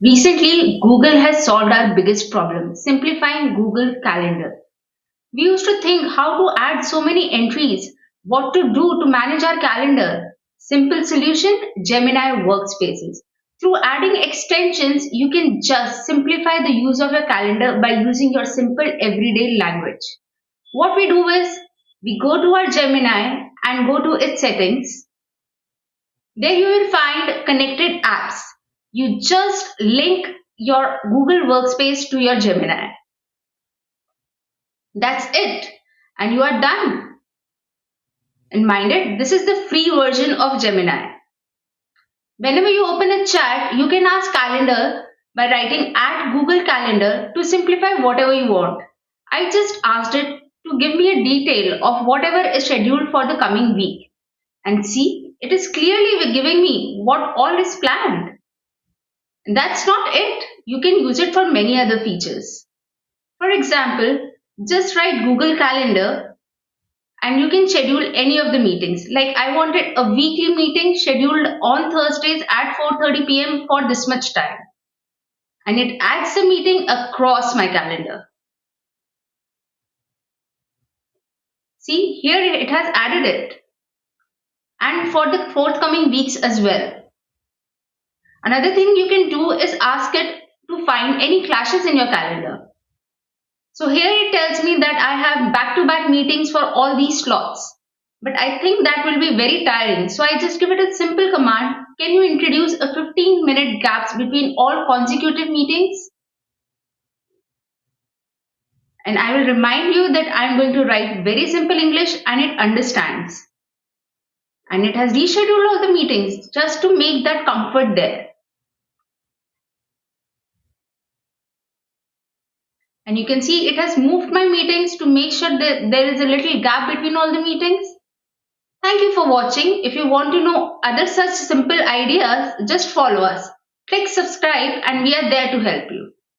Recently, Google has solved our biggest problem, simplifying Google Calendar. We used to think how to add so many entries, what to do to manage our calendar. Simple solution, Gemini Workspaces. Through adding extensions, you can just simplify the use of your calendar by using your simple everyday language. What we do is, we go to our Gemini and go to its settings. There you will find connected apps. You just link your Google Workspace to your Gemini. That's it. And you are done. And mind it, this is the free version of Gemini. Whenever you open a chat, you can ask Calendar by writing at Google Calendar to simplify whatever you want. I just asked it to give me a detail of whatever is scheduled for the coming week. And see, it is clearly giving me what all is planned. That's not it. You can use it for many other features. For example, just write Google Calendar and you can schedule any of the meetings. Like I wanted a weekly meeting scheduled on Thursdays at 4:30 p.m. for this much time. And it adds the meeting across my calendar. See, here it has added it. And for the forthcoming weeks as well. Another thing you can do is ask it to find any clashes in your calendar. So here it tells me that I have back-to-back meetings for all these slots. But I think that will be very tiring. So I just give it a simple command. Can you introduce a 15-minute gaps between all consecutive meetings? And I will remind you that I am going to write very simple English and it understands. And it has rescheduled all the meetings just to make that comfort there. And you can see it has moved my meetings to make sure that there is a little gap between all the meetings. Thank you for watching. If you want to know other such simple ideas, just follow us. Click subscribe and we are there to help you.